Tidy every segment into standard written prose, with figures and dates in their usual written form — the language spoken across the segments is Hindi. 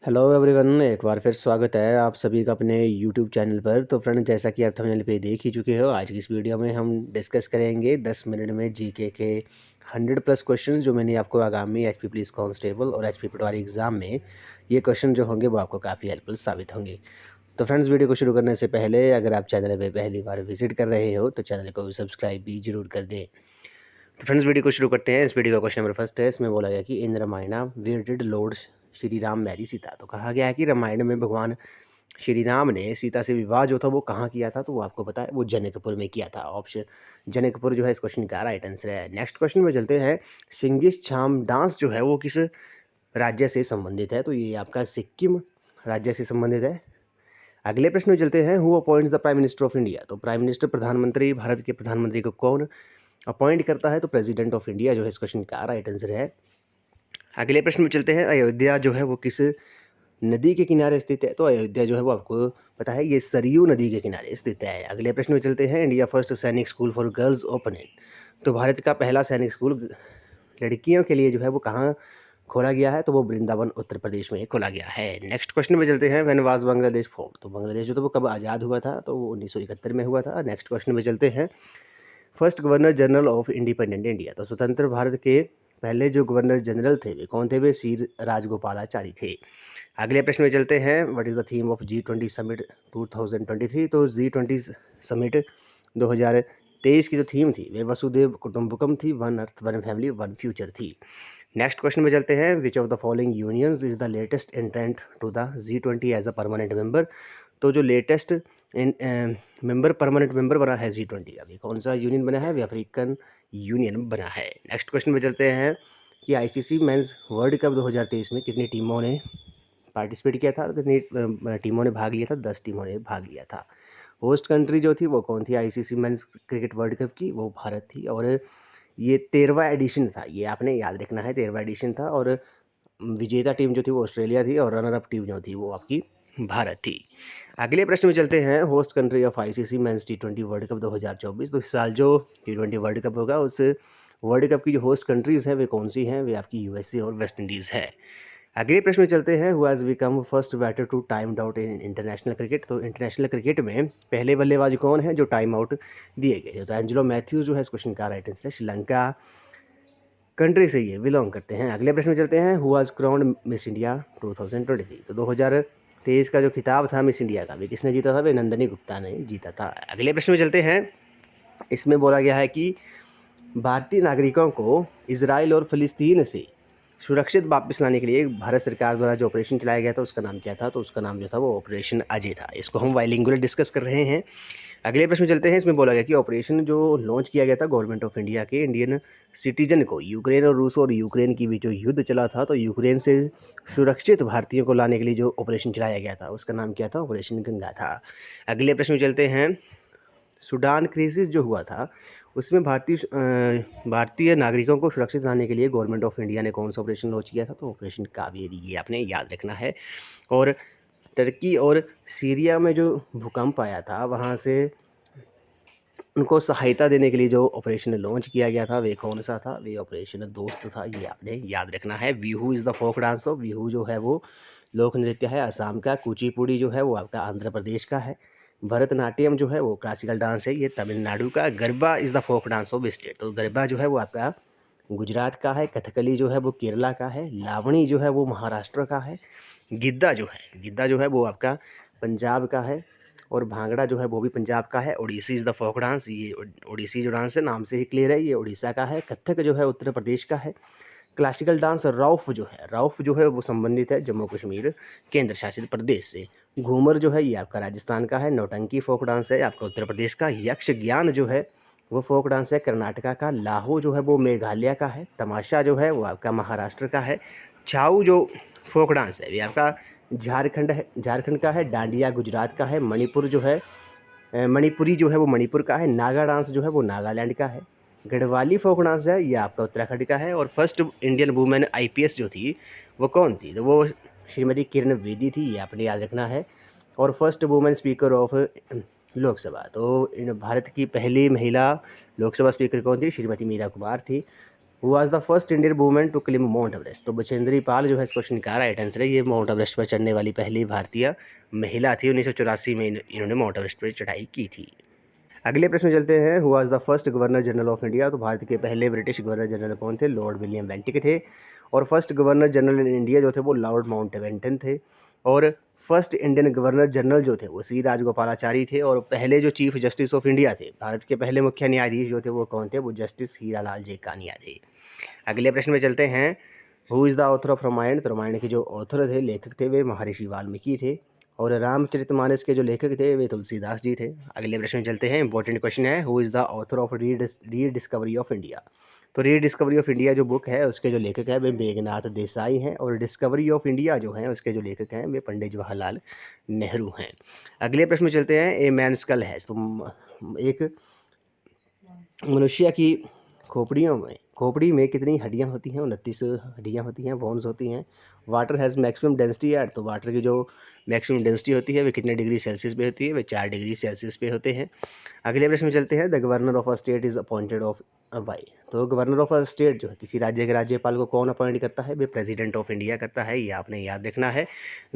हेलो एवरीवन, एक बार फिर स्वागत है आप सभी का अपने यूट्यूब चैनल पर। तो फ्रेंड, जैसा कि आप थंबनेल पे देख ही चुके हो, आज की इस वीडियो में हम डिस्कस करेंगे 10 मिनट में जीके के 100 प्लस क्वेश्चंस जो मैंने आपको आगामी एचपी पुलिस कांस्टेबल और एचपी पटवारी एग्ज़ाम में ये क्वेश्चन जो होंगे वो आपको काफ़ी हेल्पफुल साबित होंगे। तो फ्रेंड्स, वीडियो को शुरू करने से पहले अगर आप चैनल पर पहली बार विजिट कर रहे हो तो चैनल को सब्सक्राइब भी जरूर कर दें। तो फ्रेंड्स, वीडियो को शुरू करते हैं। इस वीडियो का क्वेश्चन नंबर फर्स्ट है। इसमें बोला गया कि in Ramayan where did lord Shri Ram marry Sita. तो कहा गया है कि रामायण में भगवान श्री राम ने सीता से विवाह जो था वो कहाँ किया था, तो वो आपको पता है वो जनकपुर में किया था। ऑप्शन जनकपुर जो है इस क्वेश्चन का राइट आंसर है। नेक्स्ट क्वेश्चन में चलते हैं। सिंगिस छाम डांस जो है वो किस राज्य से संबंधित है, तो ये आपका सिक्किम राज्य से संबंधित है। अगले प्रश्न में चलते हैं। Who appoints the prime minister of India. तो प्राइम मिनिस्टर प्रधानमंत्री, भारत के प्रधानमंत्री को कौन अपॉइंट करता है, तो प्रेसिडेंट ऑफ इंडिया जो है इस क्वेश्चन का राइट आंसर है। अगले प्रश्न में चलते हैं। अयोध्या जो है वो किस नदी के किनारे स्थित है, तो अयोध्या जो है वो आपको पता है ये सरयू नदी के किनारे स्थित है। अगले प्रश्न में चलते हैं। इंडिया फर्स्ट सैनिक स्कूल फॉर गर्ल्स ओपन। तो भारत का पहला सैनिक स्कूल लड़कियों के लिए जो है वो कहाँ खोला गया है, तो वो वृंदावन उत्तर प्रदेश में खोला गया है। नेक्स्ट क्वेश्चन में चलते हैं। When was Bangladesh form. तो बांग्लादेश जो था वो कब आज़ाद हुआ था, तो वो 1971 में हुआ था। नेक्स्ट क्वेश्चन में चलते हैं। First governor general of independent India. तो स्वतंत्र भारत के पहले जो गवर्नर जनरल थे वे कौन थे, वे सी राजगोपालाचारी थे। अगले प्रश्न में चलते हैं। What is the theme of G20 summit 2023। तो G20 समिट 2023 की जो थीम थी वे वसुदेव कुटुंबकम थी, one earth one family one future थी। नेक्स्ट क्वेश्चन में चलते हैं। Which of the following unions is the latest entrant to the G20 as a permanent member. तो जो लेटेस्ट मेंबर परमानेंट मेंबर बना है G20 अभी कौन सा यूनियन बना है, वे अफ्रीकन यूनियन बना है। नेक्स्ट क्वेश्चन में चलते हैं कि आईसीसी मेंस वर्ल्ड कप 2023 में कितनी टीमों ने पार्टिसिपेट किया था, कितनी टीमों ने भाग लिया था, 10 टीमों ने भाग लिया था। होस्ट कंट्री जो थी वो कौन थी ICC men's cricket world cup की, वो भारत थी। और ये 13वां एडिशन था, ये आपने याद रखना है, 13वां एडिशन था। और विजेता टीम जो थी वो ऑस्ट्रेलिया थी और रनर अप टीम जो थी वो आपकी भारत थी। अगले प्रश्न में चलते हैं। Host country of ICC men's T20 world cup 2024। तो इस साल जो T20 वर्ल्ड कप होगा उस वर्ल्ड कप की जो होस्ट कंट्रीज़ हैं वे कौन सी हैं, वे आपकी यूएसए और वेस्ट इंडीज़ है। अगले प्रश्न में चलते हैं। Who has become first batter to time out in international cricket. तो इंटरनेशनल क्रिकेट में पहले बल्लेबाज कौन है जो टाइम आउट दिए गए, तो एंजेलो मैथ्यूज जो है इस क्वेश्चन का राइट आंसर है। श्रीलंका कंट्री से ये बिलोंग करते हैं। अगले प्रश्न में चलते हैं। Who was crowned miss India 2023। तो 2023 का जो खिताब था मिस इंडिया का वे किसने जीता था, वे नंदनी गुप्ता ने जीता था। अगले प्रश्न में चलते हैं। इसमें बोला गया है कि भारतीय नागरिकों को इजराइल और फिलिस्तीन से सुरक्षित वापस लाने के लिए भारत सरकार द्वारा जो ऑपरेशन चलाया गया था उसका नाम क्या था, तो उसका नाम जो था वो ऑपरेशन अजय था। इसको हम बाइलिंगुअल डिस्कस कर रहे हैं। अगले प्रश्न में चलते हैं। इसमें बोला गया कि ऑपरेशन जो लॉन्च किया गया था गवर्नमेंट ऑफ इंडिया के इंडियन सिटीजन को यूक्रेन और रूस और यूक्रेन की बीच जो युद्ध चला था, तो यूक्रेन से सुरक्षित भारतीयों को लाने के लिए जो ऑपरेशन चलाया गया था उसका नाम क्या था, ऑपरेशन गंगा था। अगले प्रश्न में चलते हैं। सूडान क्राइसिस जो हुआ था उसमें भारतीय नागरिकों को सुरक्षित लाने के लिए गवर्नमेंट ऑफ इंडिया ने कौन सा ऑपरेशन लॉन्च किया था, तो ऑपरेशन कावेरी, ये आपने याद रखना है। और टर्की और सीरिया में जो भूकंप आया था वहाँ से उनको सहायता देने के लिए जो ऑपरेशन लॉन्च किया गया था वे कौन सा था, वे ऑपरेशन दोस्त था, ये आपने याद रखना है। Bihu is the folk dance of. Bihu जो है वो लोक नृत्य है असम का। कुचिपुड़ी जो है वो आपका आंध्र प्रदेश का है। भरतनाट्यम जो है वो क्लासिकल डांस है, ये तमिलनाडु का। Garba is the folk dance of state. तो गरबा जो है वो आपका गुजरात का है। कथकली जो है वो केरला का है। लावणी जो है वो महाराष्ट्र का है। गिद्दा जो है वो आपका पंजाब का है। और भांगड़ा जो है वो भी पंजाब का है। Odissi is the folk dance, ये ओडिसी जो डांस है नाम से ही क्लियर है, ये उड़ीसा का है। कथक जो है उत्तर प्रदेश का है। क्लासिकल डांस रौफ जो है वो संबंधित है जम्मू कश्मीर केंद्र शासित प्रदेश से। घूमर जो है ये आपका राजस्थान का है। नौटंकी फोक डांस है आपका उत्तर प्रदेश का। यक्ष ज्ञान जो है वो फोक डांस है कर्नाटका का। लाहो जो है वो मेघालय का है। तमाशा जो है वो आपका महाराष्ट्र का है। छाऊ जो फोक डांस है ये आपका झारखंड का है। डांडिया गुजरात का है। मणिपुर जो है मणिपुरी जो है वो मणिपुर का है। नागा डांस जो है वो नागालैंड का है। गढ़वाली फोक डांस है ये आपका उत्तराखंड का है। और फर्स्ट इंडियन वुमेन आईपीएस जो थी वो कौन थी, तो वो श्रीमती किरण बेदी थी, ये आपने याद रखना है। और first women speaker of Lok Sabha, तो भारत की पहली महिला लोकसभा स्पीकर कौन थी, श्रीमती मीरा कुमार थी। Who was the first Indian women to climb Mount Everest. तो बछेंद्री पाल जो है इस क्वेश्चन का राइट आंसर है। ये माउंट एवरेस्ट पर चढ़ने वाली पहली भारतीय महिला थी। 1984 में इन्होंने माउंट एवरेस्ट पर चढ़ाई की थी। अगले प्रश्न में चलते हैं। Who was the first governor general of India. तो भारत के पहले ब्रिटिश गवर्नर जनरल कौन थे? लॉर्ड विलियम बेंटिक थे। और first governor general in India जो थे वो लॉर्ड माउंटबेटन थे। और फर्स्ट इंडियन गवर्नर जनरल जो थे वो सी राजगोपालाचारी थे। और पहले जो चीफ जस्टिस ऑफ इंडिया थे, भारत के पहले मुख्य न्यायाधीश जो थे वो कौन थे? वो जस्टिस हीरालाल जेकानिया थे। अगले प्रश्न में चलते हैं। Who is the author of Ramayana. तो रामायण के जो ऑथर थे, लेखक थे, वे महर्षि वाल्मीकि थे। और रामचरितमानस के जो लेखक थे वे तुलसीदास जी थे। अगले प्रश्न में चलते हैं। इंपॉर्टेंट क्वेश्चन है। Who is the author of rediscovery of India. तो रीडिस्कवरी ऑफ इंडिया जो बुक है उसके जो लेखक है वे मेघनाथ देसाई हैं। और डिस्कवरी ऑफ इंडिया जो है उसके जो लेखक हैं वे पंडित जवाहरलाल नेहरू हैं। अगले प्रश्न में चलते हैं। ए मैन स्कल है। तो एक मनुष्य की खोपड़ी में कितनी हड्डियां होती हैं? 29 हड्डियां होती हैं, बोन्स होती हैं। Water has maximum density at. तो वाटर की जो मैक्सिमम डेंसिटी होती है वे कितने डिग्री सेल्सियस पे होती है? वे 4 डिग्री सेल्सियस पे होते हैं। अगले प्रश्न में चलते हैं। The governor of a state is appointed of by. तो गवर्नर ऑफ अ स्टेट जो है किसी राज्य के राज्यपाल को कौन अपॉइंट करता है? वे प्रेसिडेंट ऑफ इंडिया करता है। ये आपने याद रखना है।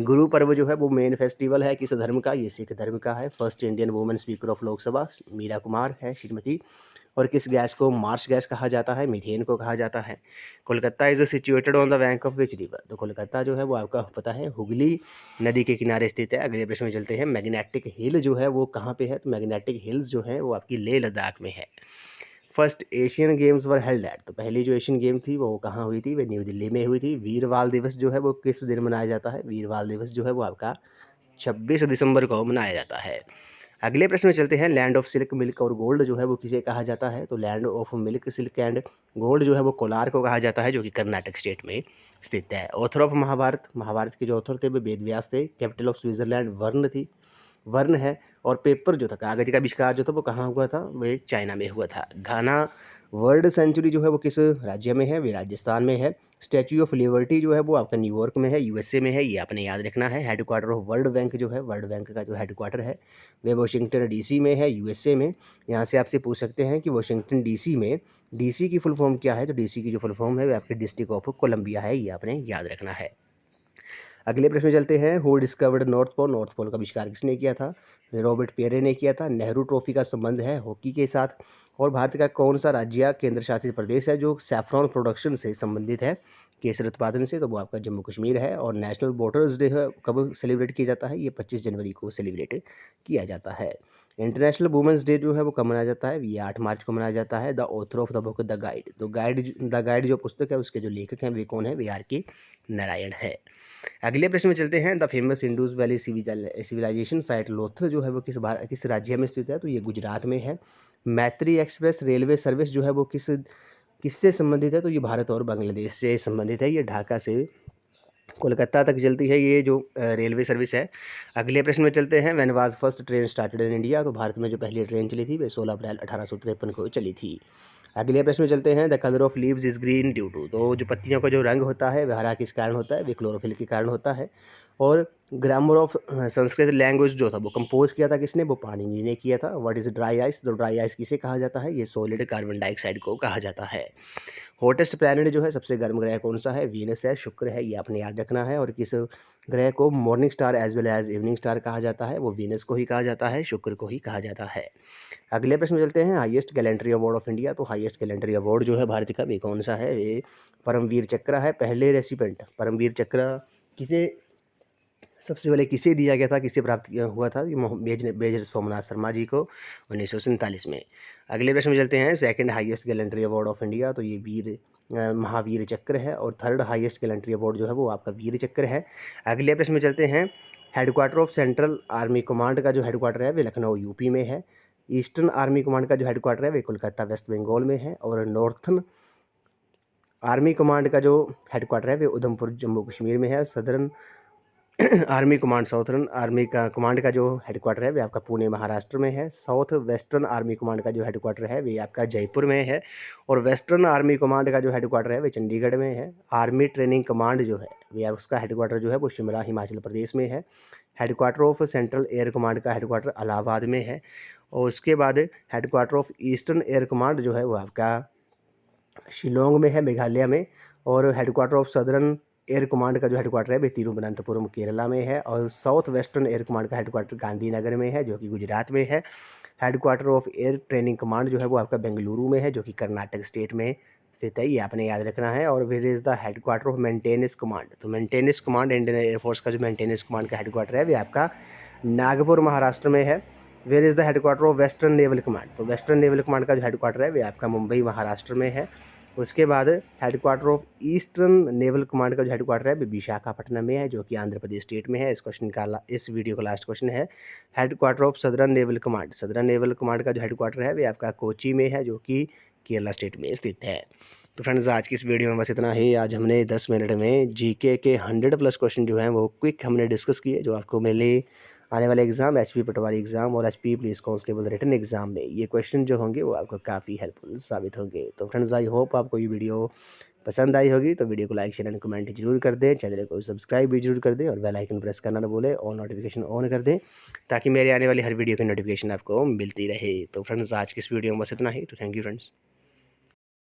गुरु पर्व जो है वो मेन फेस्टिवल है किस धर्म का? ये सिख धर्म का है। First Indian women speaker of Lok Sabha Meera Kumar है, श्रीमती। और किस गैस को मार्स गैस कहा जाता है? मीथेन को कहा जाता है। Kolkata is situated on the bank of which river. तो कोलकाता जो है वो आपका पता है हुगली नदी के किनारे स्थित है। अगले प्रश्न में चलते हैं। मैग्नेटिक हिल जो है वो कहाँ पे है? तो मैग्नेटिक हिल्स जो है वो आपकी लेह लद्दाख में है। First Asian games were held at. तो पहली जो एशियन गेम थी वो कहाँ हुई थी? वे न्यू दिल्ली में हुई थी। वीरवाल दिवस जो है वो किस दिन मनाया जाता है? वीरवाल दिवस जो है वो आपका 26 दिसंबर को मनाया जाता है। अगले प्रश्न में चलते हैं। लैंड ऑफ सिल्क, मिल्क और गोल्ड जो है वो किसे कहा जाता है? तो land of milk, silk and gold जो है वो कोलार को कहा जाता है, जो कि कर्नाटक स्टेट में स्थित है। Author of Mahabharat. महाभारत के जो ऑथर थे वो वेद व्यास थे। कैपिटल ऑफ स्विट्जरलैंड वर्ण थी, वर्ण है। और पेपर जो था, कागज का आविष्कार जो था वो कहाँ हुआ था? वे चाइना में हुआ था। घाना वर्ल्ड सेंचुरी जो है वो किस राज्य में है? वे राजस्थान में है। स्टैच्यू ऑफ लिबर्टी जो है वो आपका न्यूयॉर्क में है, यूएसए में है। ये आपने याद रखना है। हेडक्वार्टर ऑफ वर्ल्ड बैंक जो है, वर्ल्ड बैंक का जो हेडक्वार्टर है वे वाशिंगटन डीसी में है, यूएसए में। यहाँ से आपसे पूछ सकते हैं कि वाशिंगटन डीसी में डीसी की फुल फॉर्म क्या है? तो डीसी की जो फुल फॉर्म है वो आपके डिस्ट्रिक्ट ऑफ कोलंबिया है। ये आपने याद रखना है। अगले प्रश्न में चलते हैं। Who discovered North Pole. North Pole का आविष्कार किसने किया था? रॉबर्ट पेरे ने किया था। नेहरू ट्रॉफी का संबंध है हॉकी के साथ। और भारत का कौन सा राज्य केंद्र शासित प्रदेश है जो सैफरॉन प्रोडक्शन से संबंधित है, केसर उत्पादन से? तो वो आपका जम्मू कश्मीर है। और नेशनल वाटर्स डे है कब सेलिब्रेट किया जाता है? ये 25 जनवरी को सेलिब्रेट किया जाता है। इंटरनेशनल वुमेंस डे जो है वो कब मनाया जाता है? ये 8 मार्च को मनाया जाता है। The author of the book the guide. तो द गाइड जो पुस्तक है उसके जो लेखक हैं वे कौन है? वे आर के नारायण है। अगले प्रश्न में चलते हैं। The famous Indus Valley civilisation site Lothal जो है वो किस राज्य में स्थित है? तो ये गुजरात में है। मैत्री एक्सप्रेस रेलवे सर्विस जो है वो किससे संबंधित है? तो ये भारत और बांग्लादेश से संबंधित है। ये ढाका से कोलकाता तक चलती है ये जो रेलवे सर्विस है। अगले प्रश्न में चलते हैं। When was first train started in India. तो भारत में जो पहली ट्रेन चली थी वे 16 अप्रैल 1853 को चली थी। अगले प्रश्न में चलते हैं। The colour of leaves is green due to. तो जो पत्तियों का जो रंग होता है वह हरा किस कारण होता है? वे क्लोरोफिल के कारण होता है। और ग्रामर ऑफ संस्कृत लैंग्वेज जो था वो कंपोज किया था किसने? वो पाणिनि ने किया था। What is dry ice. तो ड्राई आइस किसे कहा जाता है? ये सॉलिड कार्बन डाइऑक्साइड को कहा जाता है। हॉटेस्ट प्लैनेट जो है सबसे गर्म ग्रह कौन सा है? वीनस है, शुक्र है। ये आपने याद रखना है। और किस ग्रह को morning star as well as evening star कहा जाता है? वो वीनस को ही कहा जाता है, शुक्र को ही कहा जाता है। अगले प्रश्न में चलते हैं। Highest gallantry award of India. तो हाईएस्ट गैलेंट्री अवार्ड जो है भारत का वे कौन सा है? वे परमवीर चक्र है। पहले रेसिपेंट परमवीर चक्र किसे सबसे पहले किसे दिया गया था, किसे प्राप्त हुआ था? ये मेजर सोमनाथ शर्मा जी को 1947 में। अगले प्रश्न में चलते हैं। Second highest gallantry award of India. तो ये महावीर चक्र है। और थर्ड हाईएस्ट गैलेंट्री अवार्ड जो है वो आपका वीर चक्र है। अगले प्रश्न में चलते हैं। Headquarter of central army command का जो हेडक्वार्टर है वे लखनऊ यूपी में है। ईस्टर्न आर्मी कमांड का जो हेडक्वार्टर है वे कोलकाता वेस्ट बंगाल में है। और नॉर्थन आर्मी कमांड का जो हेडक्वार्टर है वे उधमपुर जम्मू कश्मीर में है। Southern army command southern army का कमांड का जो हेडक्वार्टर है वे आपका पुणे महाराष्ट्र में है। साउथ वेस्टर्न आर्मी कमांड का जो हेडक्वार्टर है वे आपका जयपुर में है। और वेस्टर्न आर्मी कमांड का जो हेडक्वार्टर है वे चंडीगढ़ में है। आर्मी ट्रेनिंग कमांड जो है वे उसका हेडक्वार्टर जो है वो शिमला हिमाचल प्रदेश में है। Headquarter of central air command का हेडक्वार्टर इलाहाबाद में है। और उसके बाद headquarter of eastern air command जो है वो आपका शिलोंग में है मेघालय में, और headquarter of southern air command का जो हेडक्वार्टर है वो तिरुवनंतपुरम केरला में है, और साउथ वेस्टर्न एयर कमांड का हेडक्वार्टर गांधीनगर में है जो कि गुजरात में है। Headquarter of air training command जो है वो आपका बेंगलुरु में है जो कि कर्नाटक स्टेट में स्थित है, ये आपने याद रखना है। और where is the headquarter of maintenance command, तो मेंटेनेंस कमांड इंडियन एयरफोर्स का जो मेंटेनेंस कमांड का हेडक्वार्टर है वो आपका नागपुर महाराष्ट्र में है। Where is the headquarter of western naval command, तो वेस्टर्न नेवल कमांड का जो हेडक्वार्टर है वो आपका मुंबई महाराष्ट्र में है। उसके बाद headquarter of eastern naval command का जो हेडक्वार्टर है वो विशाखापट्टनम में है जो कि आंध्र प्रदेश स्टेट में है। इस क्वेश्चन का इस वीडियो का लास्ट क्वेश्चन है, headquarter of southern naval command, southern naval command का जो हेडक्वार्टर है वो आपका कोची में है जो कि केरला स्टेट में स्थित है। तो फ्रेंड्स आज की इस वीडियो में बस इतना ही। आज हमने 10 मिनट में जीके के 100+ क्वेश्चन जो हैं वो क्विक हमने डिस्कस किए, जो आपको मिले आने वाले एग्ज़ाम एचपी पटवारी एग्ज़ाम और HP police constable written exam में ये क्वेश्चन जो होंगे वो आपको काफ़ी हेल्पफुल साबित होंगे। तो फ्रेंड्स आई होप आपको ये वीडियो पसंद आई होगी, तो वीडियो को लाइक शेयर एंड कमेंट जरूर कर दें, चैनल को सब्सक्राइब भी जरूर कर दें और बेल आइकन प्रेस करना ना भूलें और नोटिफिकेशन ऑन कर दें ताकि मेरे आने वाली हर वीडियो की नोटिफिकेशन आपको मिलती रहे। तो फ्रेंड्स आज की इस वीडियो में बस इतना ही। तो थैंक यू फ्रेंड्स।